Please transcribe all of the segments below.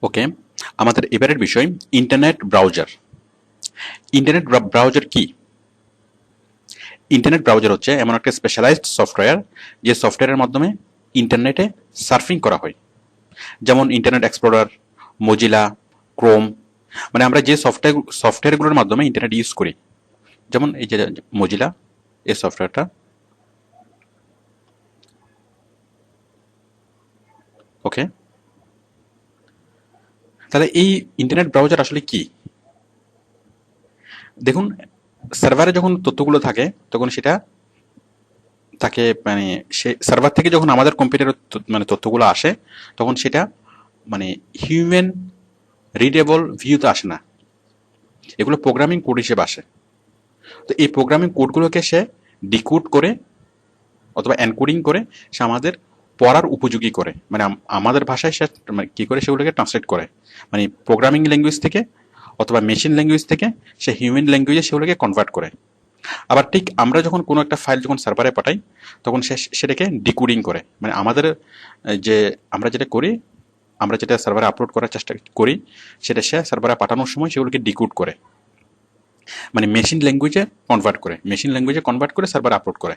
ওকে, আমাদের এবারের বিষয় ইন্টারনেট ব্রাউজার। ইন্টারনেট ব্রাউজার কি? ইন্টারনেট ব্রাউজার হচ্ছে এমন একটা স্পেশালাইজড সফটওয়্যার যে সফটওয়্যারের মাধ্যমে ইন্টারনেটে সার্ফিং করা হয়। যেমন ইন্টারনেট এক্সপ্লোরার, মজিলা, ক্রোম। মানে আমরা যে সফটওয়্যারগুলোর মাধ্যমে ইন্টারনেট ইউজ করি, যেমন এই যে মজিলা, এই সফটওয়্যারটা। ওকে, তাহলে এই ইন্টারনেট ব্রাউজার আসলে কি? দেখুন, সার্ভারে যখন তথ্যগুলো থাকে তখন সেটা তাকে মানে সে সার্ভার থেকে যখন আমাদের কম্পিউটারের মানে তথ্যগুলো আসে তখন সেটা মানে হিউম্যান রিডেবল ভিউতে আসে না, এগুলো প্রোগ্রামিং কোড হিসেবে আসে। তো এই প্রোগ্রামিং কোডগুলোকে সে ডিকোড করে অথবা এনকোডিং করে সে আমাদের পড়ার উপযোগী করে, মানে আমাদের ভাষায় সে মানে কি করে সেগুলোকে ট্রান্সলেট করে, মানে প্রোগ্রামিং ল্যাঙ্গুয়েজ থেকে অথবা মেশিন ল্যাঙ্গুয়েজ থেকে সে হিউম্যান ল্যাঙ্গুয়েজে সেগুলোকে কনভার্ট করে। আবার ঠিক আমরা যখন কোনো একটা ফাইল যখন সার্ভারে পাঠাই তখন সে সেটাকে ডিকোডিং করে, মানে আমাদের যে আমরা যেটা করি, আমরা যেটা সার্ভারে আপলোড করার চেষ্টা করি সেটা সে সার্ভারে পাঠানোর সময় সেগুলোকে ডিকোড করে, মানে মেশিন ল্যাঙ্গুয়েজে কনভার্ট করে সার্ভারে আপলোড করে।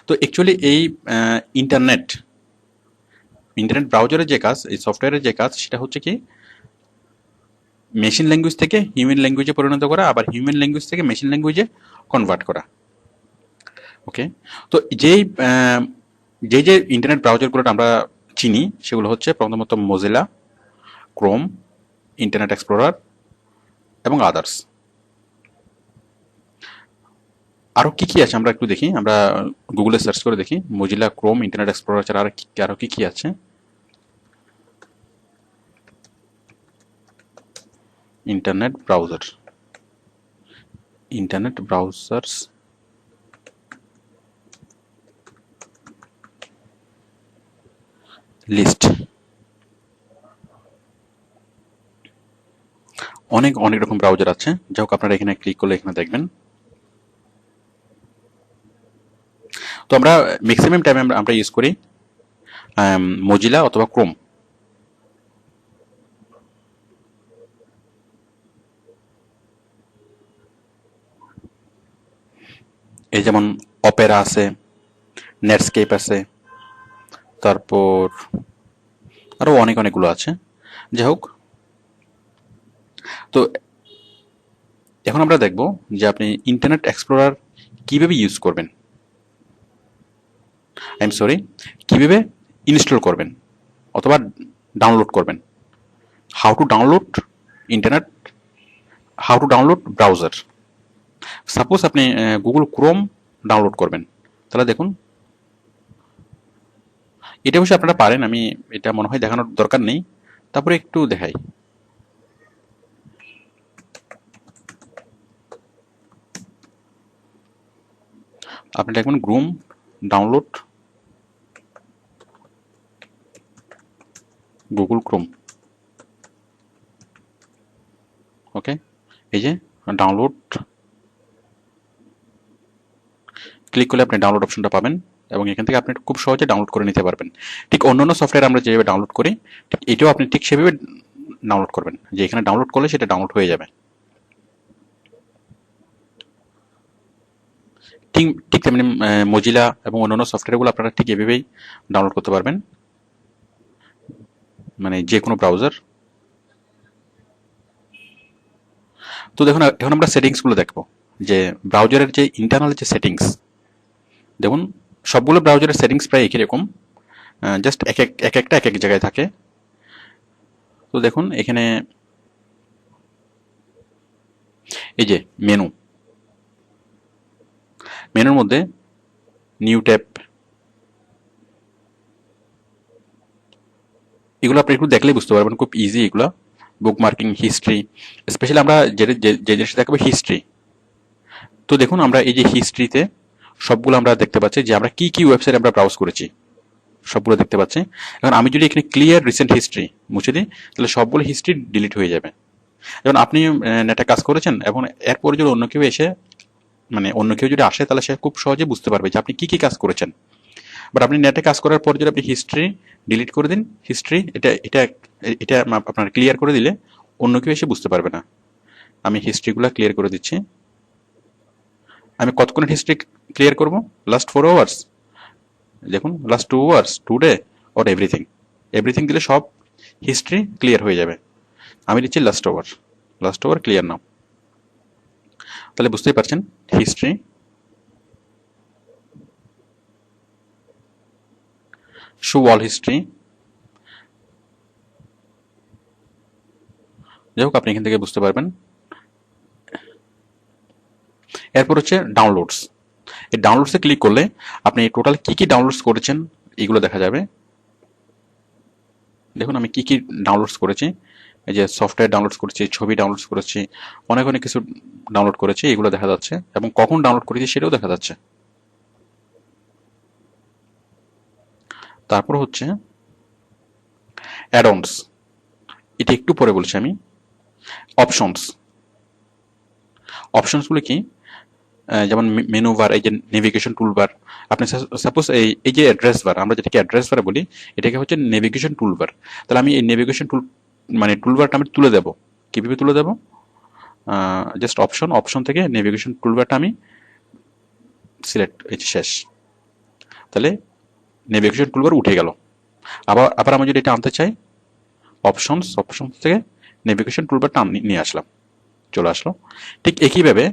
তো অ্যাকচুয়ালি এই ইন্টারনেট ইন্টারনেট ব্রাউজারের যে কাজ, এই সফটওয়্যারের যে কাজ, সেটা হচ্ছে কি মেশিন ল্যাঙ্গুয়েজ থেকে হিউম্যান ল্যাঙ্গুয়েজে পরিণত করা, আবার হিউম্যান ল্যাঙ্গুয়েজ থেকে মেশিন ল্যাঙ্গুয়েজে কনভার্ট করা। ওকে, তো যেই যে যে ইন্টারনেট ব্রাউজারগুলো আমরা চিনি সেগুলো হচ্ছে প্রথমত মোজিলা, ক্রোম, ইন্টারনেট এক্সপ্লোরার এবং আদার্স। আরো কি কি আছে আমরা একটু দেখি, আমরা গুগলে সার্চ করে দেখি মোজিলা, ক্রোম, ইন্টারনেট এক্সপ্লোরার ছাড়া আরো কি কি আছে। Internet browser, internet browsers list. অনেক অনেক রকম ব্রাউজার আছে, যাই হোক আপনারা এখানে ক্লিক করলে এখানে দেখবেন। তো আমরা ম্যাক্সিমাম টাইমে আমরা ইউজ করি মজিলা অথবা ক্রোম। এই যেমন অপেরা আছে, নেটস্কেপ আছে, তারপর আরো অনেকগুলো আছে। যাই হোক, তো এখন আমরা দেখব যে আপনি ইন্টারনেট এক্সপ্লোরার কিভাবে ইউজ করবেন, কিভাবে ইনস্টল করবেন অথবা ডাউনলোড করবেন। How to download internet, how to download browser. Suppose আপনি গুগল ক্রোম ডাউনলোড করবেন, তাহলে দেখুন এটা অবশ্যই আপনারা পারেন, আমি এটা মনে হয় দেখানোর দরকার নেই, তারপরে একটু দেখাই। আপনি দেখবেন ক্রোম ডাউনলোড গুগল ক্রোম। ওকে, এই যে ডাউনলোড, ক্লিক করলে আপনি ডাউনলোড অপশনটা পাবেন এবং এখান থেকে আপনি খুব সহজে ডাউনলোড করে নিতে পারবেন। ঠিক অন্যান্য সফটওয়্যার আমরা যেভাবে ডাউনলোড করি ঠিক এটাও আপনি ঠিক সেভাবে ডাউনলোড করবেন, যে এখানে ডাউনলোড করলে সেটা ডাউনলোড হয়ে যাবে। ঠিক ঠিক তেমনি মজিলা এবং অন্যান্য সফটওয়্যারগুলো আপনারা ঠিক এভাবেই ডাউনলোড করতে পারবেন, মানে যে কোনো ব্রাউজার। তো দেখুন এখন আমরা সেটিংসগুলো দেখবো, যে ব্রাউজারের যে ইন্টারনাল যে সেটিংস। দেখুন সবগুলো ব্রাউজারের সেটিংস প্রায় একই রকম, জাস্ট একটা এক এক জায়গায় থাকে। তো দেখুন এখানে এই যে মেনুর মধ্যে নিউ ট্যাব, এগুলো আপনি একটু দেখলেই বুঝতে পারবেন, খুব ইজি এগুলো। বুক মার্কিং, হিস্ট্রি, স্পেশালি আমরা যে জিনিসটা দেখাবো হিস্ট্রি। তো দেখুন আমরা এই যে হিস্ট্রিতে সবগুলো আমরা দেখতে পাচ্ছি যে আমরা কি কি ওয়েবসাইট আমরা ব্রাউজ করেছি, সবগুলো দেখতে পাচ্ছি। এখন আমি যদি এখানে ক্লিয়ার রিসেন্ট হিস্ট্রি মুছে দিই তাহলে সবগুলো হিস্ট্রি ডিলিট হয়ে যাবে। যেমন আপনি নেটে কাজ করেছেন এবং এরপরে যদি অন্য কেউ যদি আসে তাহলে সে খুব সহজে বুঝতে পারবে যে আপনি কি কি কাজ করেছেন। বাট আপনি নেটে কাজ করার পর যদি আপনি হিস্ট্রি ডিলিট করে দিন, হিস্ট্রি এটা এটা এটা আপনার ক্লিয়ার করে দিলে অন্য কেউ এসে বুঝতে পারবে না। আমি হিস্ট্রিগুলো ক্লিয়ার করে দিচ্ছি। আমি কতক্ষণের হিস্ট্রি ক্লিয়ার করব? Last 4 hours. দেখুন last 2 hours, today, or everything. Everything দিলে সব হিস্ট্রি ক্লিয়ার হয়ে যাবে। আমি দিচ্ছি last over, last over clear now. তাহলে বুঝতেই পারছেন হিস্ট্রি, শো অল হিস্ট্রি। যাই হোক, আপনি এখান থেকে বুঝতে পারবেন। এরপর হচ্ছে ডাউনলোডস। এই ডাউনলোডসে ক্লিক করলে আপনি টোটাল কি কি ডাউনলোডস করেছেন এগুলো দেখা যাবে। দেখুন আমি কি কি ডাউনলোডস করেছি। এই যে সফটওয়্যার ডাউনলোড করেছি, ছবি ডাউনলোড করেছি, অনেক অনেক কিছু ডাউনলোড করেছি, এগুলো দেখা যাচ্ছে এবং কখন ডাউনলোড করেছি সেটাও দেখা যাচ্ছে। তারপর হচ্ছে অ্যাডঅনস, এটা একটু পরে বলছি আমি। অপশনস, অপশনসগুলো কি? যেমন মেনু বার, এই যে নেভিগেশন টুলবার। আপনি সাপোজ এই যে অ্যাড্রেস বার, আমরা যেটাকে অ্যাড্রেস বার বলি, এটাকে হচ্ছে নেভিগেশন টুলবার। তাহলে আমি এই নেভিগেশন টুল মানে টুলবারটা আমি তুলে দেবো। কীভাবে তুলে দেবো? জাস্ট অপশন থেকে নেভিগেশন টুলবারটা আমি সিলেক্ট, এই যে শেষ। তাহলে নেভিগেশন টুলবার উঠে গেল। আবার আমি যদি এটা আনতে চাই, অপশন থেকে নেভিগেশন টুলবারটা নিয়ে আসলাম, চলে আসলো। ঠিক একইভাবে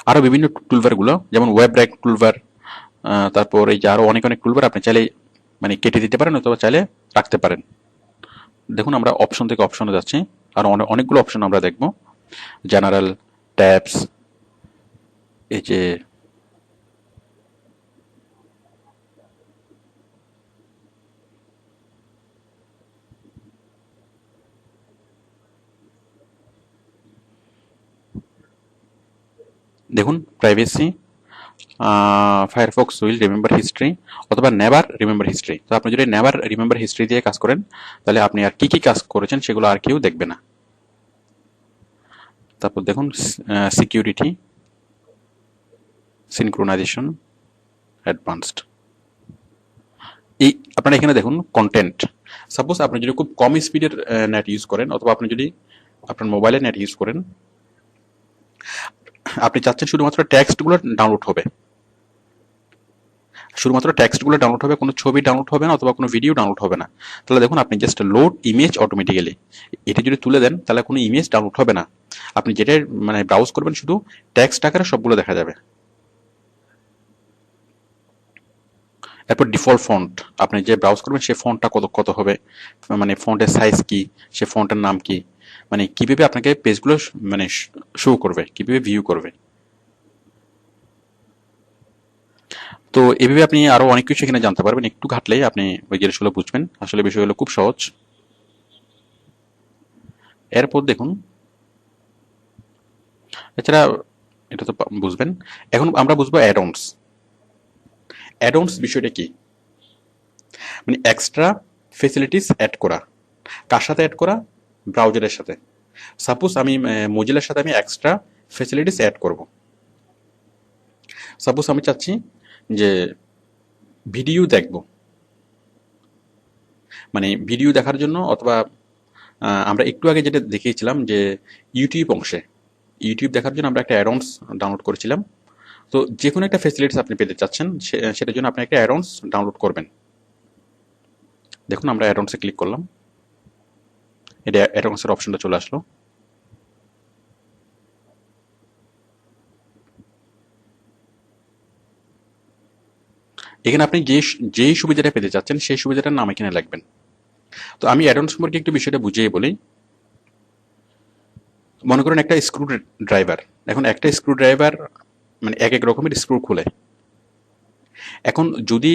আরো বিভিন্ন টুলবারগুলো, যেমন ওয়েব র্যাক টুলবার, তারপর এই যে আরো অনেক অনেক টুলবার আপনি চাইলে মানে কেটে দিতে পারেন অথবা চাইলে রাখতে পারেন। দেখুন আমরা অপশন থেকে অপশনে যাচ্ছি, আর অনেকগুলো অপশন আমরা দেখব। জেনারেল, ট্যাবস, এই যে দেখুন privacy, Firefox will remember history অথবা নেভার রিমেম্বার হিস্ট্রি। তো আপনি যদি নেভার রিমেম্বার হিস্ট্রি দিয়ে কাজ করেন তাহলে আপনি আর কি কি কাজ করেছেন সেগুলো আর কেউ দেখবে না। তারপর দেখুন সিকিউরিটি, সিনক্রোনাইজেশন, অ্যাডভান্সড। এই আপনারা এখানে দেখুন কন্টেন্ট। সাপোজ আপনি যদি খুব কম স্পিডের নেট ইউজ করেন অথবা আপনি যদি আপনার মোবাইলে নেট ইউজ করেন, আপনি চাচ্ছেন শুধুমাত্র টেক্সটগুলো ডাউনলোড হবে, শুধুমাত্র টেক্সটগুলো ডাউনলোড হবে, কোনো ছবি ডাউনলোড হবে না অথবা কোনো ভিডিও ডাউনলোড হবে না। তাহলে দেখুন আপনি জাস্ট লোড ইমেজ অটোমেটিক্যালি এটা যদি তুলে দেন তাহলে কোনো ইমেজ ডাউনলোড হবে না। আপনি যেটাই মানে ব্রাউজ করবেন শুধু টেক্সট আকারে সবগুলো দেখা যাবে। এরপর ডিফল্ট ফন্ট, আপনি যে ব্রাউজ করবেন সেই ফন্টটা কত কত হবে, মানে ফন্টের সাইজ কি, সে ফন্টের নাম কি, মানে কিভাবে আপনাকে পেজগুলো মানে শো করবে, কিভাবে ভিউ করবে। তো এভাবে আপনি আরো অনেক কিছু এখানে জানতে পারবেন, একটু ঘাটলেই আপনি ওই জিনিসগুলো বুঝবেন। আসলে বিষয়গুলো খুব সহজ। এরপর দেখুন, এছাড়া এটা তো বুঝবেন। এখন আমরা বুঝবো অ্যাডঅনস। অ্যাডঅনস বিষয়টা কি? মানে এক্সট্রা ফেসিলিটিস অ্যাড করা। কার সাথে অ্যাড করা? ব্রাউজারের সাথে। সাপোজ আমি মোজিলার সাথে আমি এক্সট্রা ফেসিলিটিস অ্যাড করব। সাপোজ আমি চাচ্ছি যে ভিডিও দেখব, মানে ভিডিও দেখার জন্য, অথবা আমরা একটু আগে যেটা দেখিয়েছিলাম যে ইউটিউব অংশে ইউটিউব দেখার জন্য আমরা একটা অ্যাডঅনস ডাউনলোড করেছিলাম। তো যে কোনো একটা ফেসিলিটিস আপনি পেতে চাচ্ছেন, সেটার জন্য আপনি একটা অ্যাডঅনস ডাউনলোড করবেন। দেখুন আমরা অ্যাডঅনসে ক্লিক করলাম, এটা অ্যাডঅনসের অপশনটা চলে আসলো। এখানে আপনি যেই সুবিধাটা পেতে চাচ্ছেন সেই সুবিধাটার নাম এখানে লিখবেন। তো আমি অ্যাডঅন সম্পর্কে একটু বিষয়টা বুঝিয়ে বলি। মনে করেন একটা স্ক্রু ড্রাইভার, এখন একটা স্ক্রু ড্রাইভার মানে এক এক রকমের স্ক্রু খুলে। এখন যদি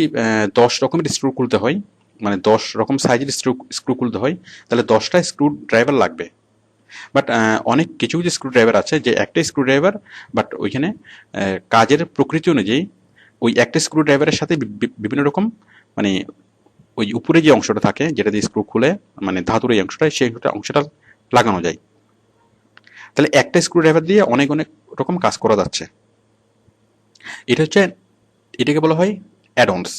10 রকমের স্ক্রু খুলতে হয়, মানে 10 রকম সাইজের স্ক্রু খুলতে হয়, তাহলে 10টা স্ক্রু ড্রাইভার লাগবে। বাট অনেক কিছু কিছু স্ক্রু ড্রাইভার আছে যে একটা স্ক্রু ড্রাইভার, বাট ওইখানে কাজের প্রকৃতি অনুযায়ী ওই একটা স্ক্রু ড্রাইভারের সাথে বিভিন্ন রকম মানে ওই উপরে যে অংশটা থাকে যেটা দিয়ে স্ক্রু খুলে, মানে ধাতুর এই অংশটা, সেই অংশটা লাগানো যায়। তাহলে একটা স্ক্রু ড্রাইভার দিয়ে অনেক অনেক রকম কাজ করা যাচ্ছে। এটা হচ্ছে, এটাকে বলা হয় অ্যাডন্স,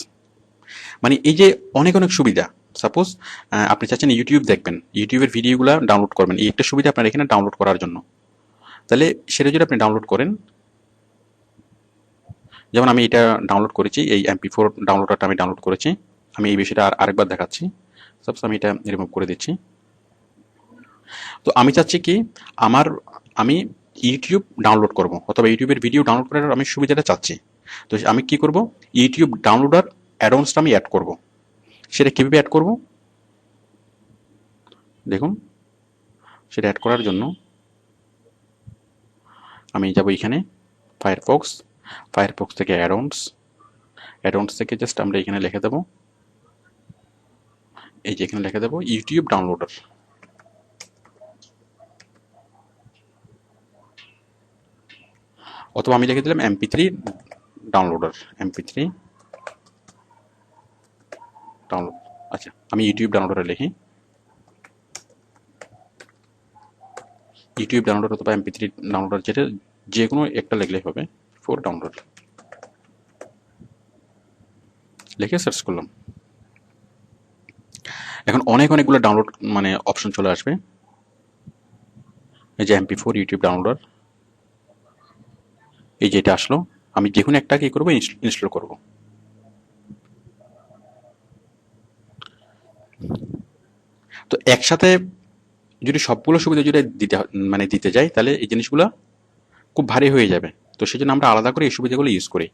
মানে এই যে অনেক অনেক সুবিধা। সাপোজ আপনি চাচ্ছেন ইউটিউব দেখবেন, ইউটিউবের ভিডিওগুলো ডাউনলোড করবেন, এই একটা সুবিধা আপনার এখানে ডাউনলোড করার জন্য। তাহলে সেটা যদি আপনি ডাউনলোড করেন, যেমন আমি এটা ডাউনলোড করেছি, এই MP4 ডাউনলোডারটা আমি ডাউনলোড করেছি। আমি এই বিষয়টা আরেকবার দেখাচ্ছি। সাপোজ আমি এটা রিমুভ করে দিচ্ছি। তো আমি চাচ্ছি কি, আমি ইউটিউব ডাউনলোড করব, অথবা ইউটিউবের ভিডিও ডাউনলোড করার আমি সুবিধাটা চাচ্ছি। তো আমি কি করব, ইউটিউব ডাউনলোডার অ্যাডন্সটা আমি অ্যাড করব। সেটা কিভাবে অ্যাড করব দেখুন। সেটা অ্যাড করার জন্য আমি যাব এখানে ফায়ারফক্স থেকে অ্যাডন্স থেকে জাস্ট আমরা এখানে লিখে দেব, এই যে এখানে লিখে দেব ইউটিউব ডাউনলোডার। অথবা আমি লিখে দিলাম MP3 ডাউনলোডার, MP3 ডাউনলোড। আচ্ছা, আমি ইউটিউব ডাউনলোডারে লিখি, ইউটিউব ডাউনলোড অথবা MP3 ডাউনলোডার, যেটা যে কোনো একটা লিখলেই হবে। ফর ডাউনলোড লিখে সার্চ করলাম। এখন অনেকগুলো ডাউনলোড মানে অপশন চলে আসবে। এই যে MP4 ইউটিউব ডাউনলোডার, এই যে এটা আসলো। আমি যে কোনো একটা কি করবো, ইনস্টল করব। তো একসাথে যদি সবগুলো সুবিধা যদি দিতে যাই, তাহলে এই জিনিসগুলো খুব ভারী হয়ে যাবে। তো সেই জন্য আমরা আলাদা করে এই সুবিধাগুলো ইউজ করি।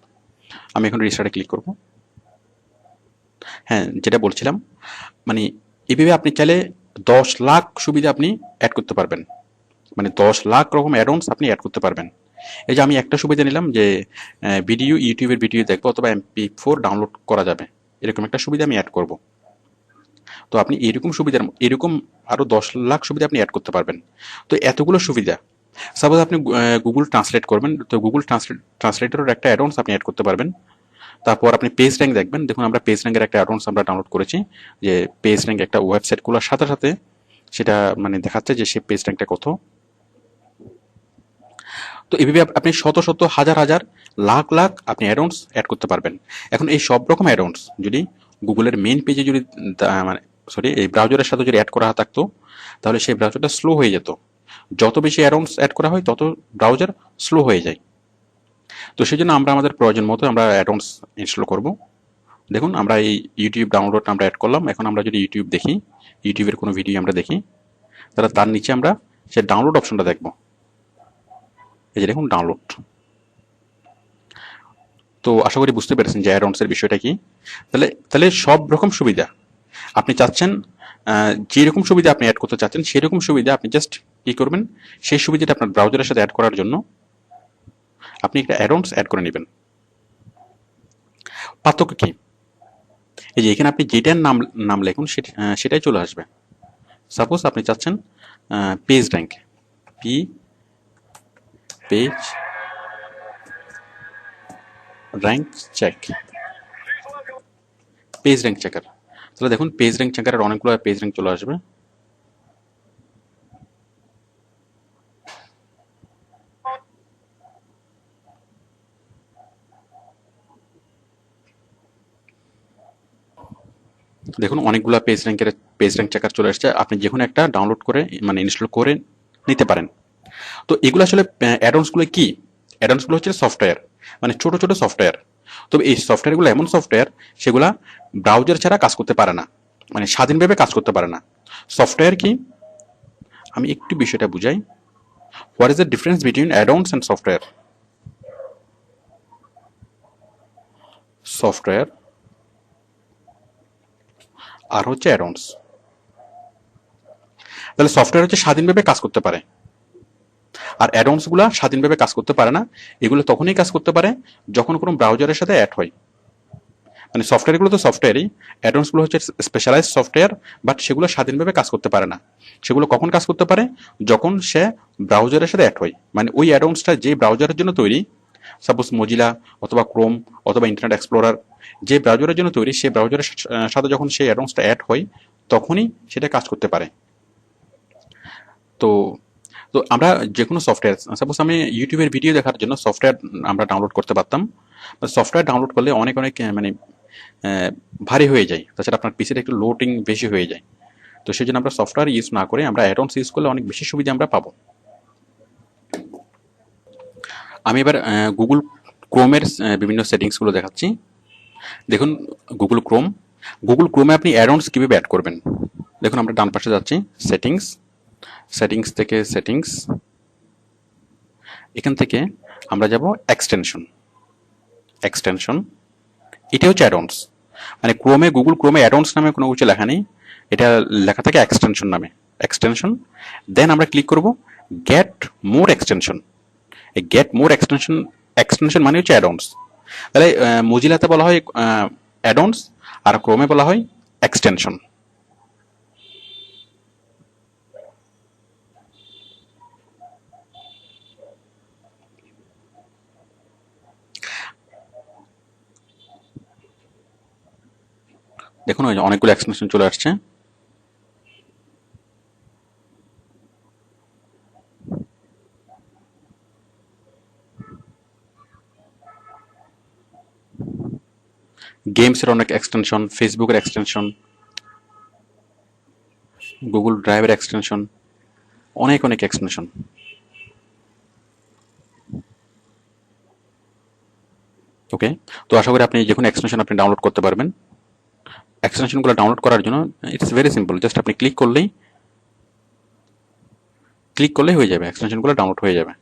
আমি এখন রিস্টার্টে ক্লিক করব। হ্যাঁ, যেটা বলছিলাম, মানে এভাবে আপনি চাইলে 10 লাখ সুবিধা আপনি অ্যাড করতে পারবেন, মানে 10 লাখ রকম অ্যাডন্স আপনি অ্যাড করতে পারবেন। এই যে আমি একটা সুবিধা নিলাম যে ইউটিউবের ভিডিও দেখবো অথবা MP4 ডাউনলোড করা যাবে, এরকম একটা সুবিধা আমি অ্যাড করব। তো আপনি এরকম আরো 10 লাখ সুবিধা আপনি অ্যাড করতে পারবেন। তো এতগুলো সুবিধা, সাপোজ আপনি গুগল ট্রান্সলেট করবেন, তো গুগল ট্রান্সলেটরের একটা অ্যাডন্স আপনি অ্যাড করতে পারবেন। তারপর আপনি পেজ র্যাঙ্ক দেখবেন, দেখুন আমরা পেজ র্যাঙ্কের একটা অ্যাডন্স আমরা ডাউনলোড করেছি, যে পেজ র্যাঙ্ক একটা ওয়েবসাইট খোলার সাথে সাথে সেটা মানে দেখাচ্ছে যে সে পেজ র্যাঙ্কটা কত। তো এইভাবে আপনি শত শত হাজার হাজার লাখ লাখ আপনি অ্যাডন্স অ্যাড করতে পারবেন। এখন এই সব রকম অ্যাডন্স যদি গুগলের মেইন পেজে যদি মানে এই ব্রাউজারের সাথে যদি অ্যাড করা থাকতো, তাহলে সেই ব্রাউজারটা স্লো হয়ে যেত। যত বেশি অ্যাডন্স অ্যাড করা হয় তত ব্রাউজার স্লো হয়ে যায়। তো সেই জন্য আমরা আমাদের প্রয়োজন মতো আমরা অ্যাডন্স ইনস্টল করব। দেখুন আমরা এই ইউটিউব ডাউনলোড আমরা অ্যাড করলাম। এখন আমরা যদি ইউটিউব দেখি, ইউটিউবের কোনো ভিডিও আমরা দেখি, তাহলে তার নিচে আমরা সে ডাউনলোড অপশনটা দেখব। এই যে দেখুন ডাউনলোড। তো আশা করি বুঝতে পেরেছেন যে অ্যাডন্সের বিষয়টা কি। তাহলে সব রকম সুবিধা আপনি চাচ্ছেন, যেরকম সুবিধা আপনি অ্যাড করতে চাচ্ছেন সেরকম সুবিধা আপনি জাস্ট কি করবেন, সেই সুবিধাটা আপনার ব্রাউজারের সাথে অ্যাড করার জন্য আপনি একটা অ্যাডন্স অ্যাড করে নেবেন। পার্থক্য কি, এই যে এখানে আপনি যেটার নাম লিখুন সেটাই চলে আসবে। সাপোজ আপনি চাচ্ছেন page rank, page rank check, page rank checker. তাহলে দেখুন পেজ র্যাঙ্ক চেকারের অনেকগুলো পেজ র্যাঙ্ক চলে আসবে। দেখুন অনেকগুলো পেজ র্যাঙ্ক চেকার চলে আসছে। আপনি যে কোনো একটা ডাউনলোড করে মানে ইনস্টল করে নিতে পারেন। তো এগুলো আসলে অ্যাডন্সগুলো কি, অ্যাডন্সগুলো হচ্ছে সফটওয়্যার, মানে ছোট ছোট সফটওয়্যার। তবে এই সফটওয়্যারগুলো এমন সফটওয়্যার সেগুলা ব্রাউজার ছাড়া কাজ করতে পারে না, মানে স্বাধীনভাবে কাজ করতে পারে না। সফটওয়্যার কি, আমি একটু বিষয়টা বুঝাই। What is the difference between addons and software? Software আর হচ্ছে অ্যাডন্স। তাহলে সফটওয়্যার হচ্ছে স্বাধীনভাবে কাজ করতে পারে, আর অ্যাডন্স গুলা স্বাধীনভাবে কাজ করতে পারে না। এগুলো তখনই কাজ করতে পারে যখন কোনো ব্রাউজারের সাথে অ্যাড হয়। মানে সফটওয়্যারগুলো তো সফটওয়্যারই, অ্যাডন্সগুলো হচ্ছে স্পেশালাইজ সফটওয়্যার, বাট সেগুলো স্বাধীনভাবে কাজ করতে পারে না। সেগুলো কখন কাজ করতে পারে, যখন সে ব্রাউজারের সাথে অ্যাড হয়। মানে ওই অ্যাডন্সটা যে ব্রাউজারের জন্য তৈরি, সাপোজ মজিলা অথবা ক্রোম অথবা ইন্টারনেট এক্সপ্লোরার, যে ব্রাউজারের জন্য তৈরি, সেই ব্রাউজারের সাথে যখন সেই অ্যাডন্সটা অ্যাড হয় তখনই সেটা কাজ করতে পারে। তো তো আমরা যে কোনো সফটওয়্যার, সাপোজ আমি ইউটিউবের ভিডিও দেখার জন্য সফটওয়্যার আমরা ডাউনলোড করতে পারতাম। সফটওয়্যার ডাউনলোড করলে অনেক মানে আহ, ভারী হয়ে যায়, তাছাড়া আপনার পিসিটা একটু লোডিং বেশি হয়ে যায়। তো সেই জন্য আমরা সফটওয়্যার ইউজ না করে আমরা অ্যাডন্স ইউজ করলে অনেক বেশি সুবিধা আমরা পাবো। আমি এবার গুগল ক্রোমের বিভিন্ন সেটিংসগুলো দেখাচ্ছি। দেখুন, গুগল ক্রোম, গুগল ক্রোমে আপনি অ্যাডন্স কীভাবে অ্যাড করবেন। দেখুন, আমরা ডান পাশে যাচ্ছি, সেটিংস, সেটিংস থেকে সেটিংস, এখান থেকে আমরা যাব এক্সটেনশন, এক্সটেনশন, এটা হচ্ছে অ্যাডন্স। মানে ক্রোমে, গুগল ক্রোমে অ্যাডন্স নামে কোনো কিছু লেখা নেই, এটা লেখা থাকে এক্সটেনশন নামে, এক্সটেনশন। দেন আমরা ক্লিক করব গেট মোর এক্সটেনশন। এই গেট মোর এক্সটেনশন, এক্সটেনশন মানে হচ্ছে অ্যাডন্স। তাহলে মজিলাতে বলা হয় অ্যাডন্স, আর ক্রোমে বলা হয় এক্সটেনশন। দেখুন, ওই যে অনেকগুলো এক্সটেনশন চলে আসছে। গেমসের অনেক এক্সটেনশন, ফেসবুকের এক্সটেনশন, গুগল ড্রাইভের এক্সটেনশন, অনেক অনেক এক্সটেনশন। ওকে, তো আশা করি আপনি যে কোনো এক্সটেনশন আপনি ডাউনলোড করতে পারবেন। এক্সটেনশনগুলো ডাউনলোড করার জন্য ইটস ভেরি সিম্পল, জাস্ট আপনি ক্লিক করলেই হয়ে যাবে, এক্সটেনশনগুলো ডাউনলোড হয়ে যাবে।